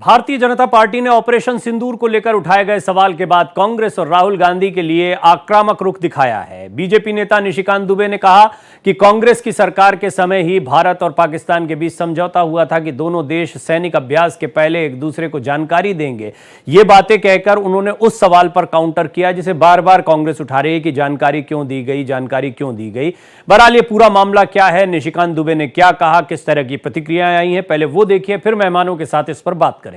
Bharatiya Janata party ने operation सिंदूर को लेकर उठाए गए सवाल के बाद कांग्रेस और राहुल गांधी के लिए आक्रामक रुख दिखाया है। बीजेपी नेता निशिकांत दुबे ने कहा कि कांग्रेस की सरकार के समय ही भारत और पाकिस्तान के बीच समझौता हुआ था कि दोनों देश सैनिक अभ्यास के पहले एक दूसरे को जानकारी देंगे। ये बातें कहकर उन्होंने उस सवाल पर काउंटर किया जिसे बार बार कांग्रेस उठा रही है कि जानकारी क्यों दी गई, जानकारी क्यों दी गई। बहरहाल ये पूरा मामला क्या है, निशिकांत दुबे ने क्या कहा, किस तरह की प्रतिक्रियाएं आई हैं, पहले वो देखिए, फिर मेहमानों के साथ इस पर बात करेंगे।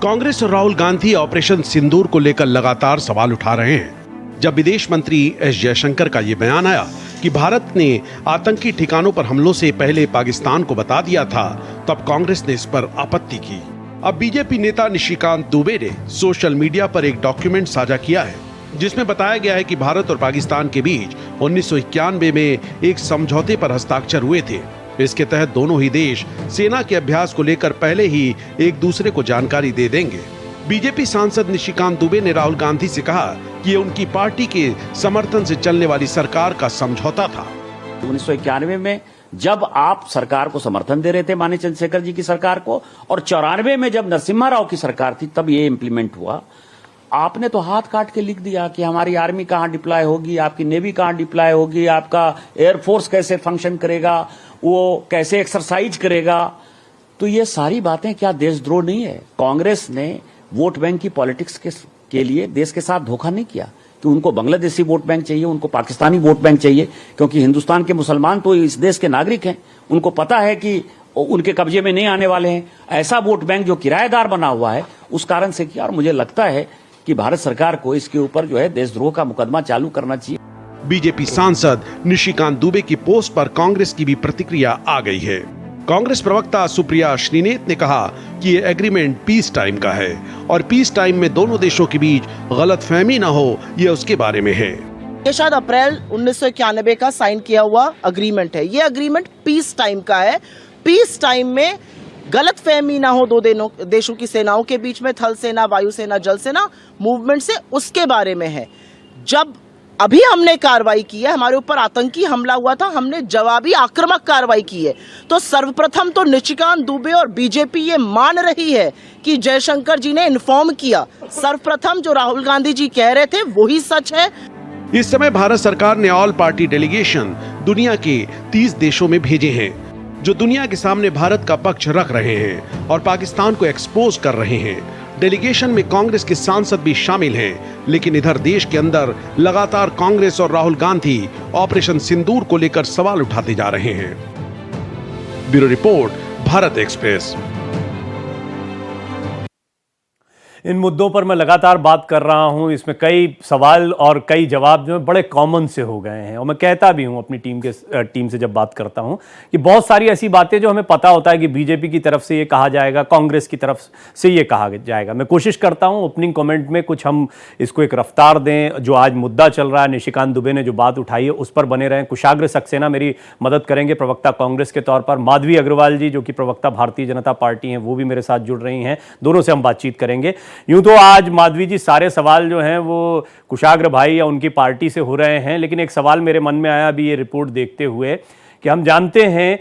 कांग्रेस और राहुल गांधी ऑपरेशन सिंदूर को लेकर लगातार सवाल उठा रहे हैं। जब विदेश मंत्री एस जयशंकर का ये बयान आया कि भारत ने आतंकी ठिकानों पर हमलों से पहले पाकिस्तान को बता दिया था, तब कांग्रेस ने इस पर आपत्ति की। अब बीजेपी नेता निशिकांत दुबे ने सोशल मीडिया पर एक डॉक्यूमेंट साझा किया है जिसमें बताया गया है कि भारत और पाकिस्तान के बीच 1991 में एक समझौते पर हस्ताक्षर हुए थे। इसके तहत दोनों ही देश सेना के अभ्यास को लेकर पहले ही एक दूसरे को जानकारी दे देंगे। बीजेपी सांसद निशिकांत दुबे ने राहुल गांधी से कहा कि ये उनकी पार्टी के समर्थन से चलने वाली सरकार का समझौता था। 1991 में जब आप सरकार को समर्थन दे रहे थे, माननीय चंद्रशेखर जी की सरकार को, और 94 में जब नरसिम्हा राव की सरकार थी, तब ये इम्प्लीमेंट हुआ। आपने तो हाथ काट के लिख दिया कि हमारी आर्मी कहां डिप्लॉय होगी, आपकी नेवी कहां डिप्लॉय होगी, आपका एयरफोर्स कैसे फंक्शन करेगा, वो कैसे एक्सरसाइज करेगा। तो ये सारी बातें क्या देशद्रोह नहीं है? कांग्रेस ने वोट बैंक की पॉलिटिक्स के लिए देश के साथ धोखा नहीं किया कि उनको बांग्लादेशी वोट बैंक चाहिए, उनको पाकिस्तानी वोट बैंक चाहिए, क्योंकि हिंदुस्तान के मुसलमान तो इस देश के नागरिक हैं। उनको पता है कि उनके कब्जे में नहीं आने वाले हैं। ऐसा वोट बैंक जो किराएदार बना हुआ है, उस कारण से किया। और मुझे लगता है कि भारत सरकार को इसके ऊपर जो है देशद्रोह का मुकदमा चालू करना चाहिए। बीजेपी सांसद निशिकांत दुबे की पोस्ट पर कांग्रेस की भी प्रतिक्रिया आ गई है। कांग्रेस प्रवक्ता सुप्रिया श्रीनेत ने कहा कि ये एग्रीमेंट पीस टाइम का है और पीस टाइम में दोनों देशों के बीच गलतफहमी न हो, ये उसके बारे में है। ये शायद अप्रैल 1991 का साइन किया हुआ अग्रीमेंट है। ये अग्रीमेंट पीस टाइम का है। पीस टाइम में गलतफहमी ना हो दो देशों की सेनाओं के बीच में, थल सेना, वायुसेना, जल सेना मूवमेंट से, उसके बारे में है। जब अभी हमने कार्रवाई की है, हमारे ऊपर आतंकी हमला हुआ था, हमने जवाबी आक्रामक कार्रवाई की है। तो सर्वप्रथम तो निशिकांत दुबे और बीजेपी ये मान रही है कि जयशंकर जी ने इन्फॉर्म किया। सर्वप्रथम जो राहुल गांधी जी कह रहे थे वही सच है। इस समय भारत सरकार ने ऑल पार्टी डेलीगेशन दुनिया के 30 देशों में भेजे हैं जो दुनिया के सामने भारत का पक्ष रख रहे हैं और पाकिस्तान को एक्सपोज कर रहे हैं। डेलीगेशन में कांग्रेस के सांसद भी शामिल हैं, लेकिन इधर देश के अंदर लगातार कांग्रेस और राहुल गांधी ऑपरेशन सिंदूर को लेकर सवाल उठाते जा रहे हैं। Bureau report, Bharat Express. इन मुद्दों पर मैं लगातार बात कर रहा हूं, इसमें कई सवाल और कई जवाब जो बड़े कॉमन से हो गए हैं। और मैं कहता भी हूं अपनी टीम से जब बात करता हूं कि बहुत सारी ऐसी बातें जो हमें पता होता है कि बीजेपी की तरफ से ये कहा जाएगा, कांग्रेस की तरफ से ये कहा जाएगा। मैं कोशिश करता हूं ओपनिंग कमेंट में कुछ हम इसको एक रफ्तार दें। जो आज मुद्दा चल रहा है, निशिकांत दुबे ने जो बात उठाई है, उस पर बने रहें। कुशाग्र सक्सेना मेरी मदद करेंगे प्रवक्ता कांग्रेस के तौर पर। माधवी अग्रवाल जी जो कि प्रवक्ता भारतीय जनता पार्टी हैं, वो भी मेरे साथ जुड़ रही हैं। दोनों से हम बातचीत करेंगे। यूं तो आज माधवी जी सारे सवाल जो हैं वो कुशाग्र भाई या उनकी पार्टी से हो रहे हैं, लेकिन एक सवाल मेरे मन में आया अभी ये रिपोर्ट देखते हुए कि हम जानते हैं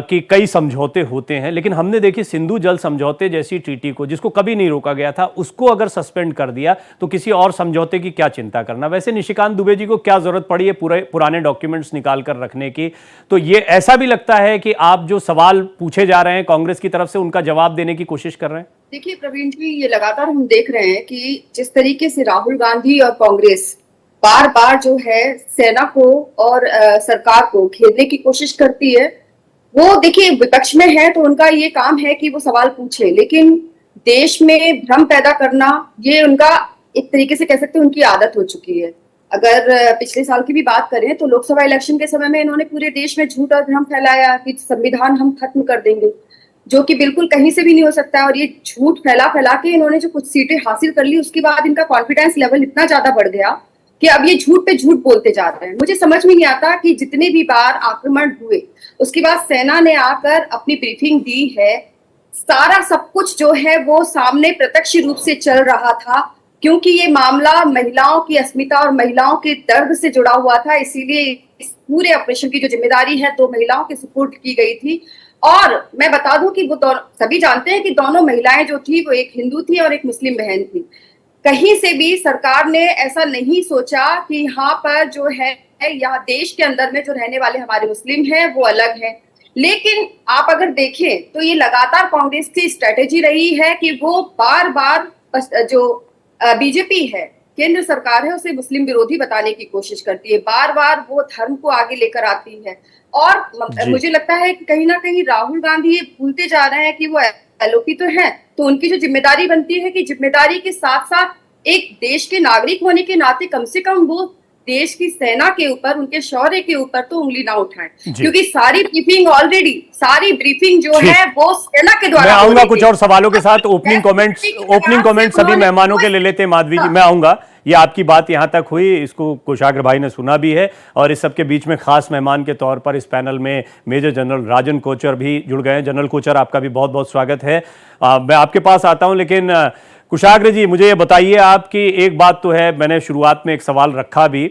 कि कई समझौते होते हैं, लेकिन हमने देखी सिंधु जल समझौते जैसी ट्रीटी को, जिसको कभी नहीं रोका गया था, उसको अगर सस्पेंड कर दिया तो किसी और समझौते की क्या चिंता करना। वैसे निशिकांत दुबे जी को क्या जरूरत पड़ी है पूरे पुराने डॉक्यूमेंट्स निकाल कर रखने की? तो ये ऐसा भी लगता है कि आप जो सवाल पूछे जा रहे हैं कांग्रेस की तरफ से, उनका जवाब देने की कोशिश कर रहे हैं। देखिए प्रवीण जी, ये लगातार हम देख रहे हैं कि जिस तरीके से राहुल गांधी और कांग्रेस बार बार जो है सेना को और सरकार को घेरने की कोशिश करती है। वो देखिए विपक्ष में है तो उनका ये काम है कि वो सवाल पूछे, लेकिन देश में भ्रम पैदा करना ये उनका एक तरीके से कह सकते हैं उनकी आदत हो चुकी है। अगर पिछले साल की भी बात करें तो लोकसभा इलेक्शन के समय में इन्होंने पूरे देश में झूठ और भ्रम फैलाया कि संविधान हम खत्म कर देंगे, जो कि बिल्कुल कहीं से भी नहीं हो सकता। और ये झूठ फैला फैला के इन्होंने जो कुछ सीटें हासिल कर ली, उसके बाद इनका कॉन्फिडेंस लेवल इतना ज्यादा बढ़ गया कि अब ये झूठ पे झूठ बोलते जा रहे हैं। मुझे समझ में नहीं आता कि जितने भी बार आक्रमण हुए उसके बाद सेना ने आकर अपनी ब्रीफिंग दी है, सारा सब कुछ जो है वो सामने प्रत्यक्ष रूप से चल रहा था, क्योंकि ये मामला महिलाओं की अस्मिता और महिलाओं के दर्द से जुड़ा हुआ था। इसीलिए इस पूरे ऑपरेशन की जो जिम्मेदारी है 2 महिलाओं के सुपुर्द की गई थी। और मैं बता दूं कि वो सभी जानते हैं कि दोनों महिलाएं जो थी वो एक हिंदू थी और एक मुस्लिम बहन थी। कहीं से भी सरकार ने ऐसा नहीं सोचा कि यहाँ पर जो है यहाँ देश के अंदर में जो रहने वाले हमारे मुस्लिम हैं वो अलग हैं। लेकिन आप अगर देखें तो ये लगातार कांग्रेस की स्ट्रेटेजी रही है कि वो बार बार जो बीजेपी है, केंद्र सरकार है, उसे मुस्लिम विरोधी बताने की कोशिश करती है, बार बार वो धर्म को आगे लेकर आती है। और मुझे लगता है कि कहीं ना कहीं राहुल गांधी ये भूलते जा रहे हैं कि वो एलओपी तो है, तो उनकी जो जिम्मेदारी बनती है कि जिम्मेदारी के साथ साथ एक देश के नागरिक होने के नाते कम से कम वो देश की सेना के ऊपर, उनके शौर्य के ऊपर तो उंगली ना उठाएं, क्योंकि सारी ब्रीफिंग जो है वो सेना के द्वारा। मैं आऊंगा कुछ और सवालों के साथ। ओपनिंग कमेंट सभी मेहमानों के ले लेते हैं माधवी जी, मैं आऊंगा। ये आपकी बात यहां तक हुई, इसको कुशाग्र भाई ने सुना भी है, और इस सबके बीच में खास मेहमान के तौर पर इस पैनल में मेजर जनरल राजन कोचर भी जुड़ गए हैं। जनरल कोचर, आपका भी बहुत बहुत स्वागत है। मैं आपके पास आता हूं, लेकिन कुशाग्र जी मुझे ये बताइए, आपकी एक बात तो है, मैंने शुरुआत में एक सवाल रखा भी,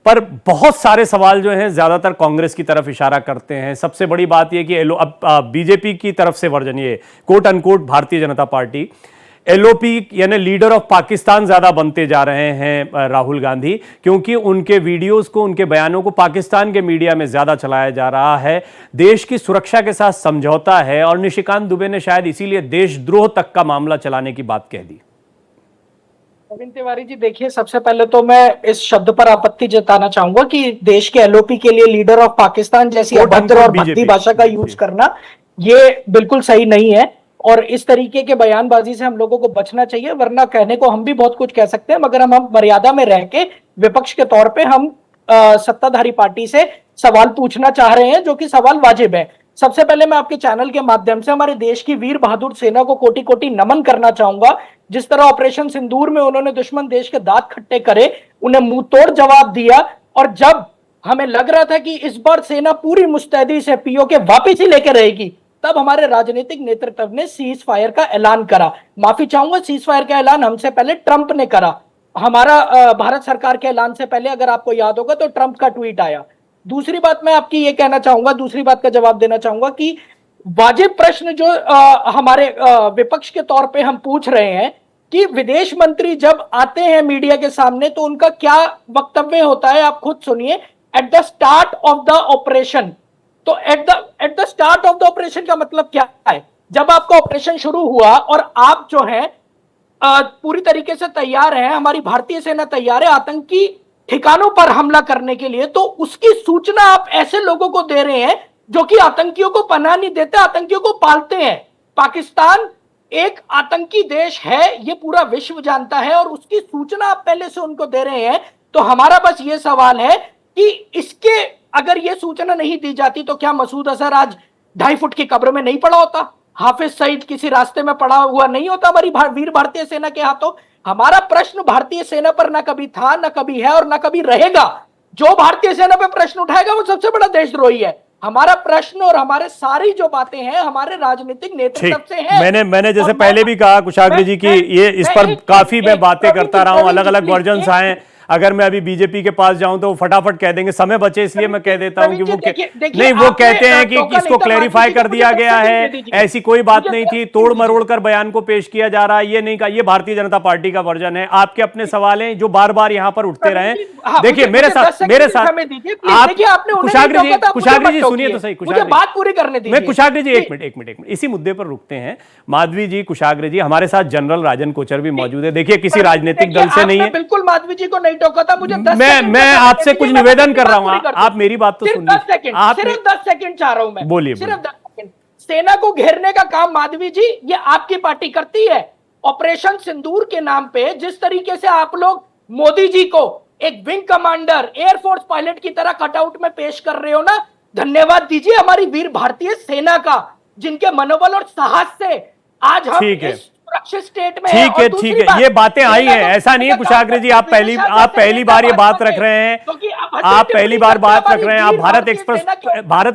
पर बहुत सारे सवाल जो हैं ज्यादातर कांग्रेस की तरफ इशारा करते हैं। सबसे बड़ी बात यह कि अब बीजेपी की तरफ से वर्जन, ये quote unquote Bharatiya Janata party, LOP यानी लीडर ऑफ पाकिस्तान ज्यादा बनते जा रहे हैं राहुल गांधी, क्योंकि उनके वीडियोस को, उनके बयानों को पाकिस्तान के मीडिया में ज्यादा चलाया जा रहा है। देश की सुरक्षा के साथ समझौता है, और निशिकांत दुबे ने शायद इसीलिए देशद्रोह तक का मामला चलाने की बात कह दी। प्रवीण तिवारी जी, देखिए, सबसे पहले तो मैं इस शब्द पर आपत्ति जताना चाहूंगा कि देश के एलओपी के लिए लीडर ऑफ पाकिस्तान जैसी अभद्र और भद्दी भाषा का यूज करना ये बिल्कुल सही नहीं है, और इस तरीके के बयानबाजी से हम लोगों को बचना चाहिए। वरना कहने को हम भी बहुत कुछ कह सकते हैं, मगर हम मर्यादा में रह के विपक्ष के तौर पे हम सत्ताधारी पार्टी से सवाल पूछना चाह रहे हैं, जो कि सवाल वाजिब है। सबसे पहले मैं आपके चैनल के माध्यम से हमारे देश की वीर बहादुर सेना को कोटि कोटि नमन करना चाहूंगा। जिस तरह ऑपरेशन सिंदूर में उन्होंने दुश्मन देश के दांत खट्टे करे, उन्हें मुंह तोड़ जवाब दिया, और जब हमें लग रहा था कि इस बार सेना पूरी मुस्तैदी से पीओके वापस ही लेकर रहेगी, तब हमारे राजनीतिक नेतृत्व ने सीज फायर का ऐलान करा। माफी चाहूंगा, सीज फायर का ऐलान हमसे पहले ट्रंप ने करा। हमारा भारत सरकार के ऐलान से पहले, अगर आपको याद होगा, तो ट्रंप का ट्वीट आया। दूसरी बात मैं आपकी ये कहना चाहूंगा, दूसरी बात का जवाब देना चाहूंगा कि वाजिब प्रश्न जो हमारे विपक्ष के तौर पे हम पूछ रहे हैं कि विदेश मंत्री जब आते हैं मीडिया के सामने तो उनका क्या वक्तव्य होता है, आप खुद सुनिए। At the start of the operation, तो at the start of the operation का मतलब क्या है? जब आपका ऑपरेशन शुरू हुआ और आप जो है पूरी तरीके से तैयार हैं, हमारी भारतीय सेना तैयार है आतंकी ठिकानों पर हमला करने के लिए, तो उसकी सूचना आप ऐसे लोगों को दे रहे हैं जो कि आतंकियों को पनाह नहीं देते, आतंकियों को पालते हैं। पाकिस्तान एक आतंकी देश है, ये पूरा विश्व जानता है, और उसकी सूचना आप पहले से उनको दे रहे हैं। तो हमारा बस ये सवाल है कि इसके अगर ये सूचना नहीं दी जाती तो क्या मसूद अजहर आज 2.5 फुट की कब्र में नहीं पड़ा होता? हाफिज सईद किसी रास्ते में पड़ा हुआ नहीं होता हमारी वीर भारतीय सेना के हाथों? हमारा प्रश्न भारतीय सेना पर ना कभी था, ना कभी है, और ना कभी रहेगा। जो भारतीय सेना पे प्रश्न उठाएगा वो सबसे बड़ा देशद्रोही है। हमारा प्रश्न और हमारे सारी जो बातें हैं हमारे राजनीतिक नेतृत्व से है। मैंने जैसे पहले भी कहा कुशाग्र जी की, ये इस पर काफी मैं बातें करता रहा हूं, अलग अलग वर्जन्स आए। अगर मैं अभी बीजेपी के पास जाऊं तो वो फटाफट कह देंगे, समय बचे इसलिए मैं कह देता हूं कि वो नहीं, वो कहते हैं कि इसको क्लैरिफाई कर दिया गया है, ऐसी कोई बात नहीं थी, तोड़ मरोड़ कर बयान को पेश किया जा रहा है, ये नहीं कहा। ये भारतीय जनता पार्टी का वर्जन है। आपके अपने सवाल हैं जो बार बार यहां पर उठते रहे। देखिए मेरे साथ आप कुशाग्र जी सुनिए तो सही, बात पूरी करने दीजिए। मैं कुशाग्र जी एक मिनट इसी मुद्दे पर रुकते हैं। माधवी जी, कुशाग्र जी, हमारे साथ जनरल राजन कोचर भी मौजूद है। देखिए किसी राजनीतिक दल से नहीं है, बिल्कुल माधवी जी को नहीं टोका था। मुझे मैं आपसे कुछ निवेदन कर रहा हूं, आप मेरी बात तो सुनिए। सिर्फ 10 सेकंड चाह रहा हूं मैं, बोलिए। सिर्फ 10 सेकंड। सेना को घेरने का काम माधवी जी ये आपकी पार्टी करती है। ऑपरेशन सिंदूर के नाम पे जिस तरीके से आप लोग मोदी जी को एक विंग कमांडर, एयरफोर्स पायलट की तरह कटआउट में पेश कर रहे हो ना, धन्यवाद दीजिए हमारी वीर भारतीय सेना का, जिनके मनोबल और साहस से आज हम इस सुरक्षित स्टेट में। ठीक है, ये बातें आई हैं, ऐसा नहीं है कुशाग्र जी, आप पहली बार ये बात रख रहे हैं। आप पहली बार बात रख रहे हैं। आप भारत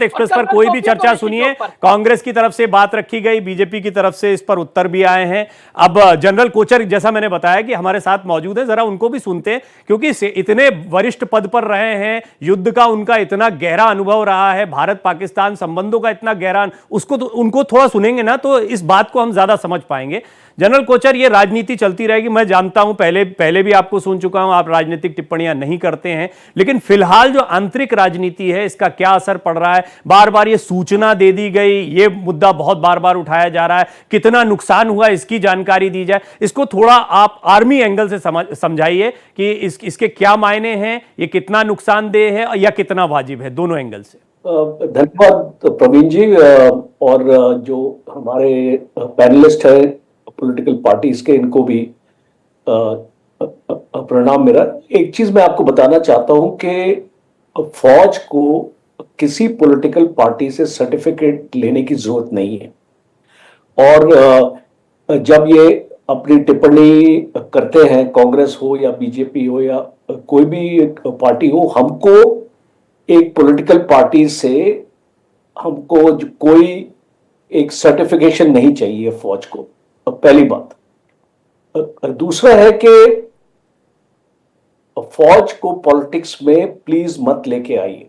एक्सप्रेस पर कोई भी चर्चा सुनिए, कांग्रेस की तरफ से बात रखी गई, बीजेपी की तरफ से इस पर उत्तर भी आए हैं। अब जनरल कोचर, जैसा मैंने बताया कि हमारे साथ मौजूद है, जरा उनको भी सुनते हैं, क्योंकि इतने वरिष्ठ पद पर रहे हैं, युद्ध का उनका इतना गहरा अनुभव रहा है, भारत पाकिस्तान संबंधों का इतना गहरा, उसको तो उनको थोड़ा सुनेंगे ना तो इस बात को हम ज्यादा समझ पाएंगे। जनरल कोचर, ये राजनीति चलती रहेगी, मैं जानता हूं, पहले भी आपको सुन चुका हूं, आप राजनीतिक टिप्पणियां नहीं करते हैं, लेकिन फिलहाल जो आंतरिक राजनीति है इसका क्या असर पड़ रहा है? बार बार ये सूचना दे दी गई, ये मुद्दा बहुत बार बार उठाया जा रहा है, कितना नुकसान हुआ इसकी जानकारी दी जाए। इसको थोड़ा आप आर्मी एंगल से समझाइए कि इसके क्या मायने हैं, ये कितना नुकसानदेह है या कितना वाजिब है, दोनों एंगल से। धन्यवाद प्रवीण जी, और जो हमारे पैनलिस्ट है पॉलिटिकल पार्टीज के, इनको भी प्रणाम मेरा। एक चीज मैं आपको बताना चाहता हूं कि फौज को किसी पॉलिटिकल पार्टी से सर्टिफिकेट लेने की जरूरत नहीं है, और जब ये अपनी टिप्पणी करते हैं, कांग्रेस हो या बीजेपी हो या कोई भी पार्टी हो, हमको एक पॉलिटिकल पार्टी से हमको कोई एक सर्टिफिकेशन नहीं चाहिए फौज को, पहली बात। दूसरा है कि फौज को पॉलिटिक्स में प्लीज मत लेके आइए।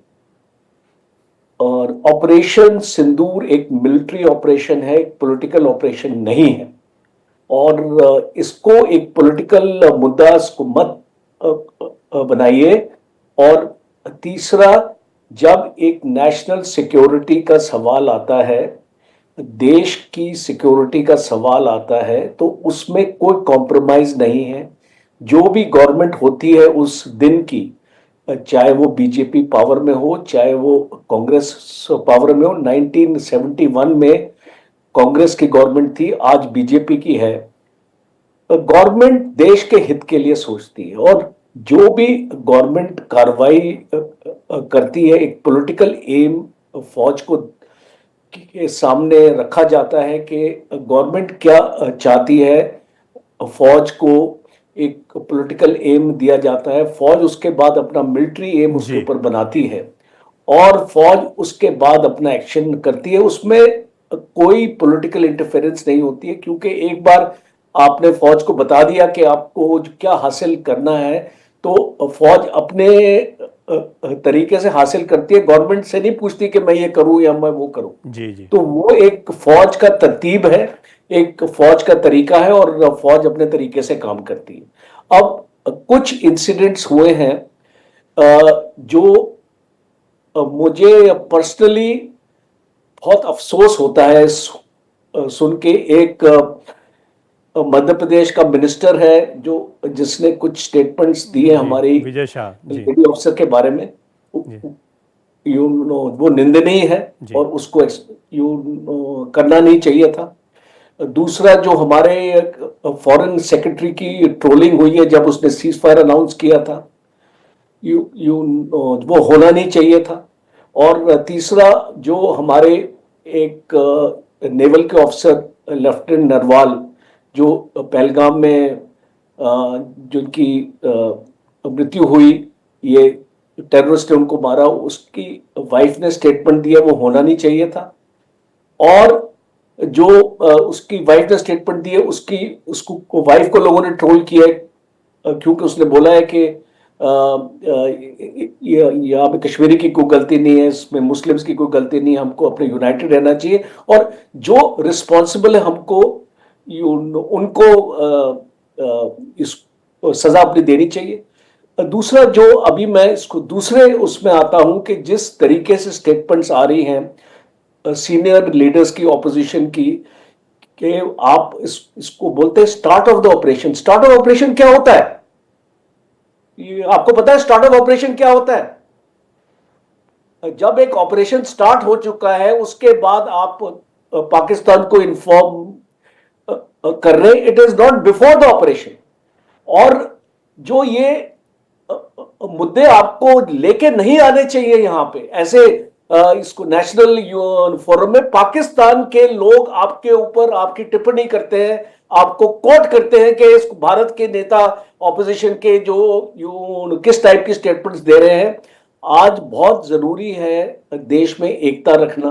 और ऑपरेशन सिंदूर एक मिलिट्री ऑपरेशन है, एक पॉलिटिकल ऑपरेशन नहीं है, और इसको एक पॉलिटिकल मुद्दा इसको मत बनाइए। और तीसरा, जब एक नेशनल सिक्योरिटी का सवाल आता है, देश की सिक्योरिटी का सवाल आता है, तो उसमें कोई कॉम्प्रोमाइज नहीं है। जो भी गवर्नमेंट होती है उस दिन की, चाहे वो बीजेपी पावर में हो, चाहे वो कांग्रेस पावर में हो, 1971 में कांग्रेस की गवर्नमेंट थी, आज बीजेपी की है। गवर्नमेंट देश के हित के लिए सोचती है, और जो भी गवर्नमेंट कार्रवाई करती है, एक पॉलिटिकल एम फौज को के सामने रखा जाता है कि गवर्नमेंट क्या चाहती है, फौज को एक पॉलिटिकल एम दिया जाता है, फौज उसके बाद अपना मिलिट्री एम उसके ऊपर बनाती है, और फौज उसके बाद अपना एक्शन करती है। उसमें कोई पॉलिटिकल इंटरफेरेंस नहीं होती है, क्योंकि एक बार आपने फौज को बता दिया कि आपको क्या हासिल करना है, तो फौज अपने तरीके से हासिल करती है, गवर्नमेंट से नहीं पूछती कि मैं ये करूं या मैं वो करूं। जी जी। तो वो एक फौज का तरतीब है, एक फौज का तरीका है, और फौज अपने तरीके से काम करती है। अब कुछ इंसिडेंट्स हुए हैं जो मुझे पर्सनली बहुत अफसोस होता है सुन के। एक मध्य प्रदेश का मिनिस्टर है जिसने कुछ स्टेटमेंट्स दिए हमारी विजय शाह लेडी ऑफिसर के बारे में, वो निंदनीय है और उसको करना नहीं चाहिए था। दूसरा, जो हमारे फॉरेन सेक्रेटरी की ट्रोलिंग हुई है जब उसने सीज फायर अनाउंस किया था, वो होना नहीं चाहिए था। और तीसरा, जो हमारे एक नेवल के ऑफिसर लेफ्टिनेंट नरवाल, जो पहलगाम में जिनकी मृत्यु हुई, ये टेररिस्ट ने उनको मारा, उसकी वाइफ ने स्टेटमेंट दिया, वो होना नहीं चाहिए था। और जो उसकी वाइफ ने स्टेटमेंट दी है, उसको वाइफ को लोगों ने ट्रोल किया है क्योंकि उसने बोला है कि यहाँ पे कश्मीरी की कोई गलती नहीं है, इसमें मुस्लिम्स की कोई गलती नहीं है, हमको अपने यूनाइटेड रहना चाहिए, और जो रिस्पॉन्सिबल है हमको उनको इस सजा अपनी देनी चाहिए। दूसरा, जो अभी मैं इसको दूसरे उसमें आता हूं कि जिस तरीके से स्टेटमेंट्स आ रही हैं सीनियर लीडर्स की, ऑपोजिशन की, कि आप इसको बोलते हैं start of the operation. Start of operation क्या होता है? ये आपको पता है स्टार्ट ऑफ ऑपरेशन क्या होता है? जब एक ऑपरेशन स्टार्ट हो चुका है उसके बाद आप पाकिस्तान को इन्फॉर्म कर रहे, it is not before the operation. और जो ये मुद्दे आपको लेके नहीं आने चाहिए यहां पे, ऐसे इसको नेशनल फोरम में पाकिस्तान के लोग आपके ऊपर आपकी टिप्पणी करते हैं, आपको कोट करते हैं कि भारत के नेता ऑपोजिशन के जो किस टाइप की स्टेटमेंट्स दे रहे हैं। आज बहुत जरूरी है देश में एकता रखना,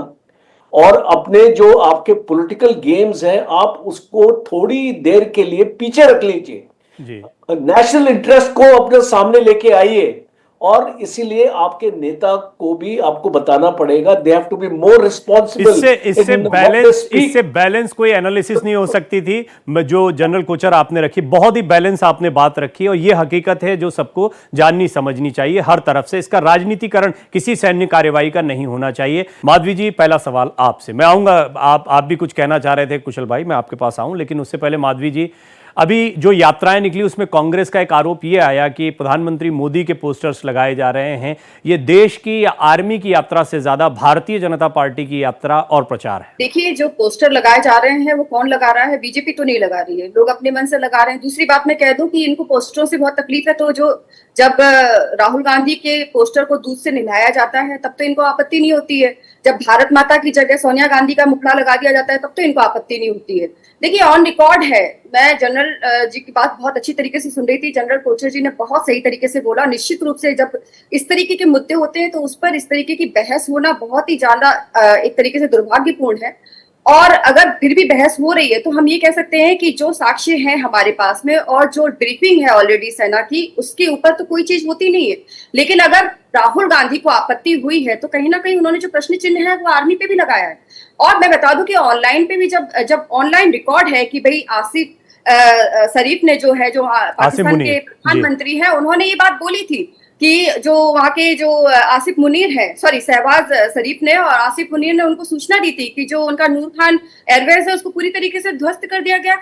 और अपने जो आपके पॉलिटिकल गेम्स हैं आप उसको थोड़ी देर के लिए पीछे रख लीजिए, जी नेशनल इंटरेस्ट को अपने सामने लेके आइए। और इसीलिए आपके नेता को भी आपको बताना पड़ेगा, they have to be more responsible. इससे बैलेंस कोई एनालिसिस नहीं हो सकती थी जो जनरल कोचर आपने रखी, बहुत ही बैलेंस आपने बात रखी, और ये हकीकत है जो सबको जाननी समझनी चाहिए हर तरफ से। इसका राजनीतिकरण किसी सैन्य कार्रवाई का नहीं होना चाहिए। माधवी जी, पहला सवाल आपसे मैं आऊंगा, आप भी कुछ कहना चाह रहे थे कुशल भाई, मैं आपके पास आऊं, लेकिन उससे पहले माधवी जी, अभी जो यात्राएं निकली उसमें कांग्रेस का एक आरोप यह आया कि प्रधानमंत्री मोदी के पोस्टर्स लगाए जा रहे हैं। ये देश की या आर्मी की यात्रा से ज्यादा भारतीय जनता पार्टी की यात्रा और प्रचार है। देखिए, जो पोस्टर लगाए जा रहे हैं वो कौन लगा रहा है? बीजेपी तो नहीं लगा रही है, लोग अपने मन से लगा रहे हैं। दूसरी बात मैं कह दूं कि इनको पोस्टरों से बहुत तकलीफ है, तो जब राहुल गांधी के पोस्टर को दूध से नहलाया जाता है तब तो इनको आपत्ति नहीं होती है। जब भारत माता की जगह सोनिया गांधी का मुखड़ा लगा दिया जाता है तब तो इनको आपत्ति नहीं होती है। देखिए, ऑन रिकॉर्ड है, मैं जनरल जी की बात बहुत अच्छी तरीके से सुन रही थी। जनरल कोचर जी ने बहुत सही तरीके से बोला। निश्चित रूप से जब इस तरीके के मुद्दे होते हैं तो उस पर इस तरीके की बहस होना बहुत ही ज्यादा एक तरीके से दुर्भाग्यपूर्ण है। और अगर फिर भी बहस हो रही है तो हम ये कह सकते हैं कि जो साक्ष्य हैं हमारे पास में और जो ब्रीफिंग है ऑलरेडी सेना की, उसके ऊपर तो कोई चीज होती नहीं है। लेकिन अगर राहुल गांधी को आपत्ति हुई है तो कहीं ना कहीं उन्होंने जो प्रश्न चिन्ह है वो आर्मी पे भी लगाया है। और मैं बता दूं कि ऑनलाइन पे भी जब ऑनलाइन रिकॉर्ड है कि भाई आसिफ शरीफ ने जो पाकिस्तान के प्रधानमंत्री हैं, उन्होंने ये बात बोली थी कि जो वहाँ के जो आसिफ मुनीर है, सॉरी शहबाज शरीफ ने और आसिफ मुनीर ने उनको सूचना दी थी कि जो उनका नूर खान एयरवेज है उसको पूरी तरीके से ध्वस्त कर दिया गया,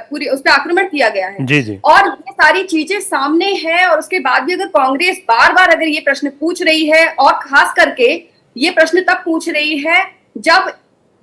पूरी उस पर आक्रमण किया गया है। जी जी। और ये सारी चीजें सामने है, और उसके बाद भी अगर कांग्रेस बार बार अगर ये प्रश्न पूछ रही है, और खास करके ये प्रश्न तब पूछ रही है जब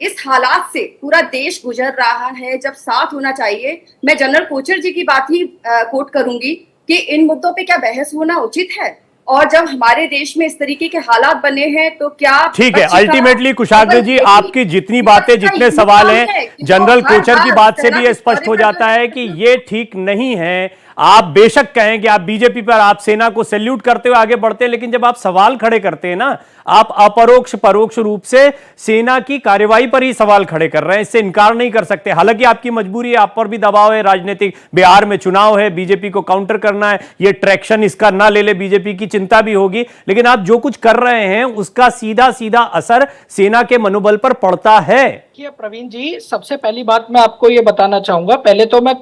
इस हालात से पूरा देश गुजर रहा है, जब साथ होना चाहिए। मैं जनरल कोचर जी की बात ही कोट करूंगी कि इन मुद्दों पे क्या बहस होना उचित है? और जब हमारे देश में इस तरीके के हालात बने हैं तो क्या ठीक है। अल्टीमेटली कुशाग्र जी, आपकी जितनी बातें, जितने सवाल हैं, जनरल कोचर की बात से भी ये स्पष्ट हो जाता है कि ये ठीक नहीं है। आप बेशक कहें कि आप बीजेपी पर, आप सेना को सैल्यूट करते हुए आगे बढ़ते हैं, लेकिन जब आप सवाल खड़े करते हैं ना, आप अपरोक्ष परोक्ष रूप से सेना की कार्रवाई पर ही सवाल खड़े कर रहे हैं, इससे इनकार नहीं कर सकते। हालांकि आपकी मजबूरी है, आप पर भी दबाव है राजनीतिक, बिहार में चुनाव है, बीजेपी को काउंटर करना है, ये ट्रैक्शन इसका ना ले ले बीजेपी की चिंता भी होगी, लेकिन आप जो कुछ कर रहे हैं उसका सीधा सीधा असर सेना के मनोबल पर पड़ता है। प्रवीण जी, सबसे पहली बात मैं आपको ये बताना चाहूंगा, पहले तो मैं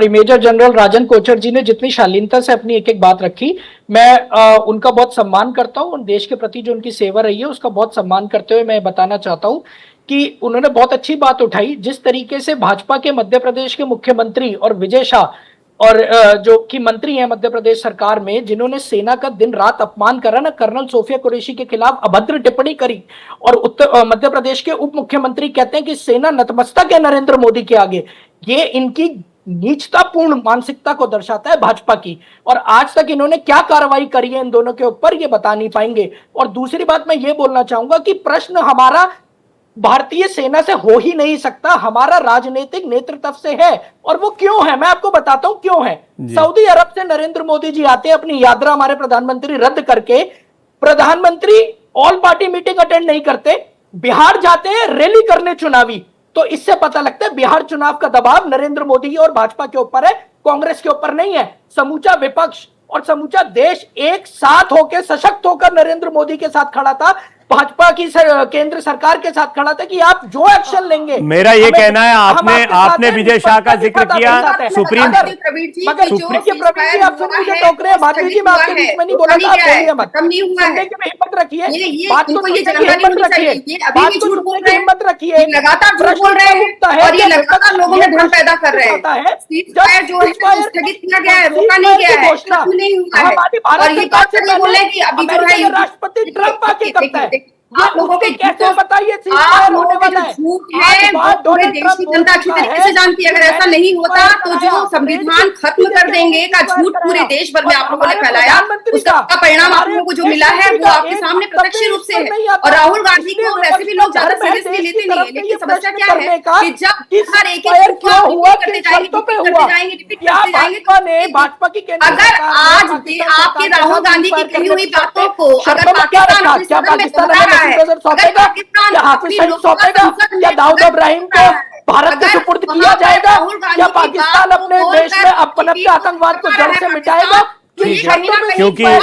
मेजर जनरल राजन कोचर जी ने जितनी शालीनता से अपनी एक एक बात रखी, मैं उनका बहुत सम्मान करता हूं। उन देश के प्रति जो उनकी सेवा रही है उसका बहुत सम्मान करते हुए मैं बताना चाहता हूं कि उन्होंने बहुत अच्छी बात उठाई। जिस तरीके से भाजपा के मध्य प्रदेश के मुख्यमंत्री और विजय शाह और जो कि मंत्री हैं मध्य प्रदेश सरकार में, जिन्होंने सेना का दिन रात अपमान करा ना, कर्नल सोफिया कुरैशी के खिलाफ अभद्र टिप्पणी करी, और मध्य प्रदेश के उप मुख्यमंत्री कहते हैं कि सेना नतमस्तक है नरेंद्र मोदी के आगे। ये इनकी नीचतापूर्ण मानसिकता को दर्शाता है भाजपा की, और आज तक इन्होंने क्या कार्रवाई करी है इन दोनों के ऊपर ये बता नहीं पाएंगे। और दूसरी बात मैं ये बोलना चाहूंगा कि प्रश्न हमारा भारतीय सेना से हो ही नहीं सकता, हमारा राजनीतिक नेतृत्व से है। और वो क्यों है, मैं आपको बताता हूं क्यों है। सऊदी अरब से नरेंद्र मोदी जी आते हैं, अपनी यात्रा हमारे प्रधानमंत्री रद्द करके, प्रधानमंत्री ऑल पार्टी मीटिंग अटेंड नहीं करते, बिहार जाते हैं रैली करने चुनावी। तो इससे पता लगता है बिहार चुनाव का दबाव नरेंद्र मोदी और भाजपा के ऊपर है, कांग्रेस के ऊपर नहीं है। समूचा विपक्ष और समूचा देश एक साथ होकर, सशक्त होकर नरेंद्र मोदी के साथ खड़ा था, भाजपा की केंद्र सरकार के साथ खड़ा था कि आप जो एक्शन लेंगे। मेरा ये कहना है, आपने विजय शाह का जिक्र किया, सुप्रीम मगर प्रवीण जी आप सुन मुझे टोक रहे हैं। भाभी जी, मैं आपके बीच में नहीं बोला था, आप बोलिए मत, सुनने की हिम्मत रखिए, बात को सुनने की हिम्मत रखिए, बात को सुनने की हिम्मत रखिए। लगातार झूठ बोल रहे हैं और ये लगातार लोगों में भ्रम पैदा कर रहे हैं। सीज़फायर जो है स्थगित किया गया है, रोका नहीं गया है, घोषणा नहीं हुआ है। और ये बात बोले कि अभी जो है राष्ट्रपति ट्रंप आके करता है, आप लोगों के कैसे बताइए आप लोगों के जो झूठ है वो पूरे देश की जनता अच्छी तरीके से जानती है। अगर ऐसा नहीं होता तो जो संविधान खत्म कर देंगे का झूठ पूरे देश भर में आप लोगों ने फैलाया, उसका परिणाम आप लोगों को जो मिला है वो आपके सामने प्रत्यक्ष रूप से है। और राहुल गांधी को वैसे भी लोग ज्यादा सीरियसली लेते नहीं है, लेकिन समस्या क्या है कि जब हर एक करते जाएंगे रिपीट करते जाएंगे, भाजपा की अगर आज आपके राहुल गांधी की कही हुई बातों को अगर पाकिस्तान अपने सदन में दोहरा रहा है, अगर पाकिस्तान अपनी लोकसभा संसद में दाऊद इब्राहिम को भारत के सुपुर्द किया जाएगा, या पाकिस्तान अपने देश में अपने आतंकवाद को जड़ से मिटाएगा? क्योंकि मैं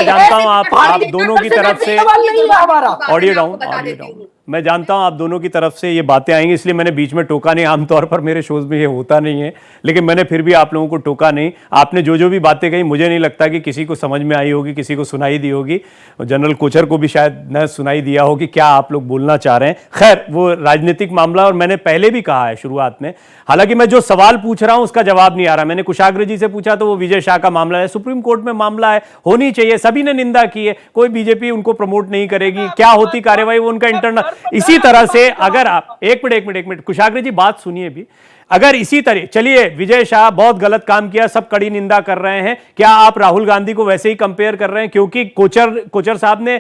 जानता हूं आप दोनों की तरफ से ऑडियो डाउन मैं जानता हूं आप दोनों की तरफ से ये बातें आएंगी, इसलिए मैंने बीच में टोका नहीं। आमतौर पर मेरे शोज में ये होता नहीं है, लेकिन मैंने फिर भी आप लोगों को टोका नहीं। आपने जो भी बातें कही मुझे नहीं लगता कि किसी को समझ में आई होगी, किसी को सुनाई दी होगी। जनरल कोचर को भी शायद न सुनाई दिया हो कि क्या आप लोग बोलना चाह रहे हैं। खैर, वो राजनीतिक मामला, और मैंने पहले भी कहा है शुरुआत में, हालांकि मैं जो सवाल पूछ रहा हूं उसका जवाब नहीं आ रहा। मैंने कुशाग्र जी से पूछा तो वो विजय शाह का मामला है, सुप्रीम कोर्ट में मामला है, होनी चाहिए, सभी ने निंदा की है, कोई बीजेपी उनको प्रमोट नहीं करेगी, क्या होती कार्रवाई वो उनका इंटरनल। इसी तरह से अगर आप एक मिनट कुशाग्र जी बात सुनिए भी, अगर इसी तरह चलिए, विजय शाह बहुत गलत काम किया, सब कड़ी निंदा कर रहे हैं, क्या आप राहुल गांधी को वैसे ही कंपेयर कर रहे हैं? क्योंकि कोचर साहब ने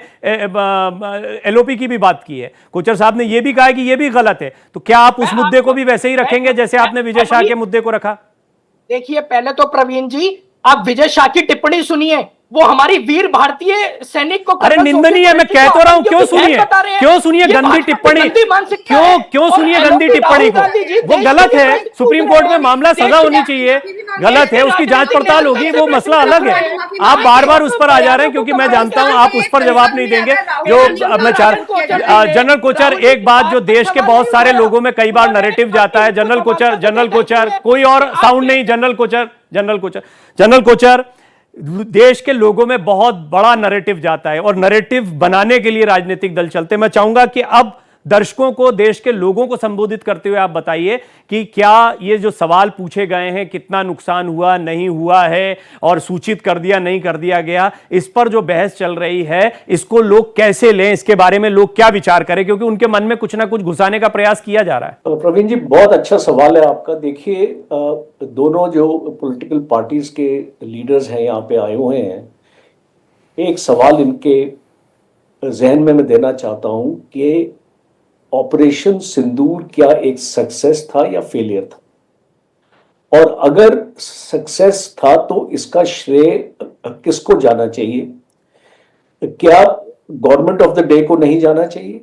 एलओपी की भी बात की है, कोचर साहब ने यह भी कहा कि यह भी गलत है, तो क्या आप उस मुद्दे को भी वैसे ही रखेंगे जैसे आपने विजय शाह के मुद्दे को रखा? देखिए, पहले तो प्रवीण जी आप विजय शाह की टिप्पणी सुनिए, वो हमारी वीर भारतीय सैनिक को, अरे निंदनीय है, मैं कह तो रहा हूं, क्यों सुनिए गंदी टिप्पणी, क्यों सुनिए गंदी टिप्पणी को? वो गलत है, सुप्रीम कोर्ट में मामला, सजा होनी चाहिए, गलत है, उसकी जांच पड़ताल होगी, वो मसला अलग है। आप बार बार उस पर आ जा रहे हैं, क्योंकि मैं जानता हूं आप उस पर जवाब नहीं देंगे। जो मैं जनरल कोचर, एक बात जो देश के बहुत सारे लोगों में कई बार नैरेटिव जाता है, जनरल कोचर कोई और साउंड नहीं, जनरल कोचर देश के लोगों में बहुत बड़ा नैरेटिव जाता है, और नैरेटिव बनाने के लिए राजनीतिक दल चलते हैं। मैं चाहूंगा कि अब दर्शकों को, देश के लोगों को संबोधित करते हुए आप बताइए कि क्या ये जो सवाल पूछे गए हैं, कितना नुकसान हुआ, नहीं हुआ है, और सूचित कर दिया, नहीं कर दिया गया, इस पर जो बहस चल रही है, इसको लोग कैसे लें, इसके बारे में लोग क्या विचार करें, क्योंकि उनके मन में कुछ ना कुछ घुसाने का प्रयास किया जा रहा है। प्रवीण जी, बहुत अच्छा सवाल है आपका। देखिए, दोनों जो पॉलिटिकल पार्टीज के लीडर्स हैं यहाँ पे आए हुए हैं, एक सवाल इनके जहन में मैं देना चाहता हूं कि ऑपरेशन सिंदूर क्या एक सक्सेस था या फेलियर था, और अगर सक्सेस था तो इसका श्रेय किसको जाना चाहिए? क्या गवर्नमेंट ऑफ द डे को नहीं जाना चाहिए?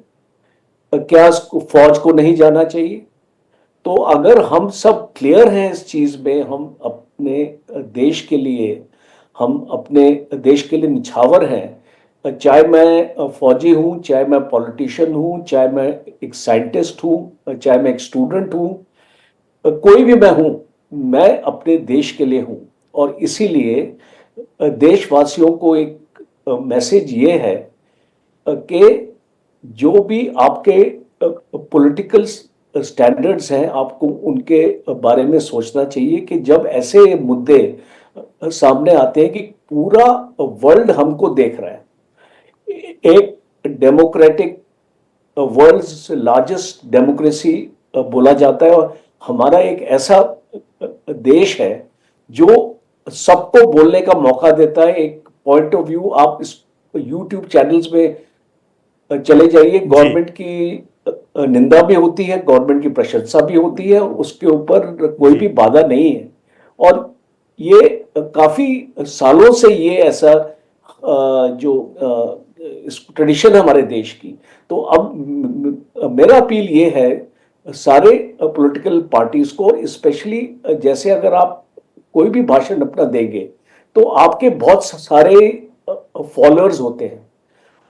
क्या फौज को नहीं जाना चाहिए? तो अगर हम सब क्लियर हैं इस चीज में, हम अपने देश के लिए निछावर हैं, चाहे मैं फौजी हूं, चाहे मैं पॉलिटिशियन हूं, चाहे मैं एक साइंटिस्ट हूं, चाहे मैं एक स्टूडेंट हूं, कोई भी मैं हूं, मैं अपने देश के लिए हूं। और इसीलिए देशवासियों को एक मैसेज ये है कि जो भी आपके पॉलिटिकल स्टैंडर्ड्स हैं, आपको उनके बारे में सोचना चाहिए कि जब ऐसे मुद्दे सामने आते हैं कि पूरा वर्ल्ड हमको देख रहा है, एक डेमोक्रेटिक, वर्ल्ड्स लार्जेस्ट डेमोक्रेसी बोला जाता है, और हमारा एक ऐसा देश है जो सबको बोलने का मौका देता है, एक पॉइंट ऑफ व्यू। आप इस यूट्यूब चैनल्स में चले जाइए, गवर्नमेंट की निंदा भी होती है, गवर्नमेंट की प्रशंसा भी होती है, उसके ऊपर कोई भी बाधा नहीं है। और ये काफी सालों से ये ऐसा जो ट्रेडिशन है हमारे देश की। तो अब मेरा अपील ये है सारे पॉलिटिकल पार्टीज को, स्पेशली जैसे अगर आप कोई भी भाषण अपना देंगे तो आपके बहुत सारे फॉलोअर्स होते हैं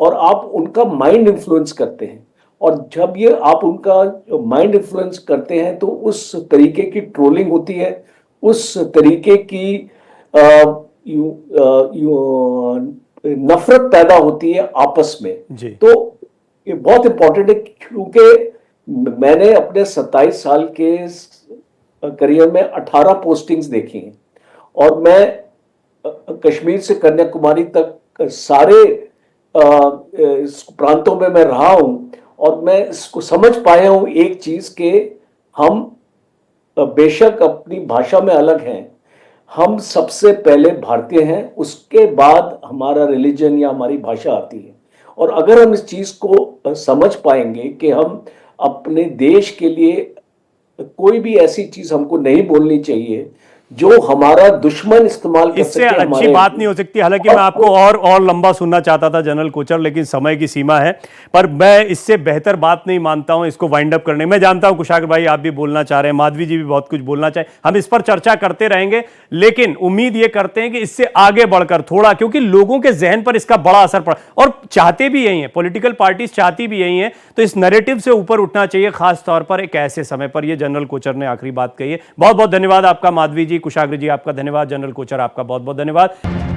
और आप उनका माइंड इन्फ्लुएंस करते हैं, और जब ये आप उनका माइंड इन्फ्लुएंस करते हैं तो उस तरीके की ट्रोलिंग होती है, उस तरीके की नफरत पैदा होती है आपस में। तो ये बहुत इंपॉर्टेंट है, क्योंकि मैंने अपने 27 साल के करियर में 18 पोस्टिंग्स देखी हैं, और मैं कश्मीर से कन्याकुमारी तक सारे इस प्रांतों में मैं रहा हूं और मैं इसको समझ पाया हूं एक चीज के हम बेशक अपनी भाषा में अलग हैं, हम सबसे पहले भारतीय हैं, उसके बाद हमारा रिलीजन या हमारी भाषा आती है। और अगर हम इस चीज को समझ पाएंगे कि हम अपने देश के लिए कोई भी ऐसी चीज हमको नहीं बोलनी चाहिए जो हमारा दुश्मन इस्तेमाल कर इससे सके अच्छी हमारे बात नहीं हो सकती। हालांकि मैं आपको और लंबा सुनना चाहता था जनरल कोचर, लेकिन समय की सीमा है। पर मैं इससे बेहतर बात नहीं मानता हूं इसको वाइंड अप करने। मैं जानता हूं कुशाग्र भाई आप भी बोलना चाह रहे हैं, माधवी जी भी बहुत कुछ बोलना चाहे, हम इस पर चर्चा करते रहेंगे, लेकिन उम्मीद ये करते हैं कि इससे आगे बढ़कर थोड़ा, क्योंकि लोगों के जहन पर इसका बड़ा असर पड़ा और चाहते भी यही है, पॉलिटिकल पार्टीज चाहती भी यही है, तो इस नैरेटिव से ऊपर उठना चाहिए, खास तौर पर एक ऐसे समय पर। यह जनरल कोचर ने आखिरी बात कही है। बहुत बहुत धन्यवाद आपका माधवी जी, कुशाग्र जी आपका धन्यवाद, जनरल कोचर आपका बहुत बहुत धन्यवाद।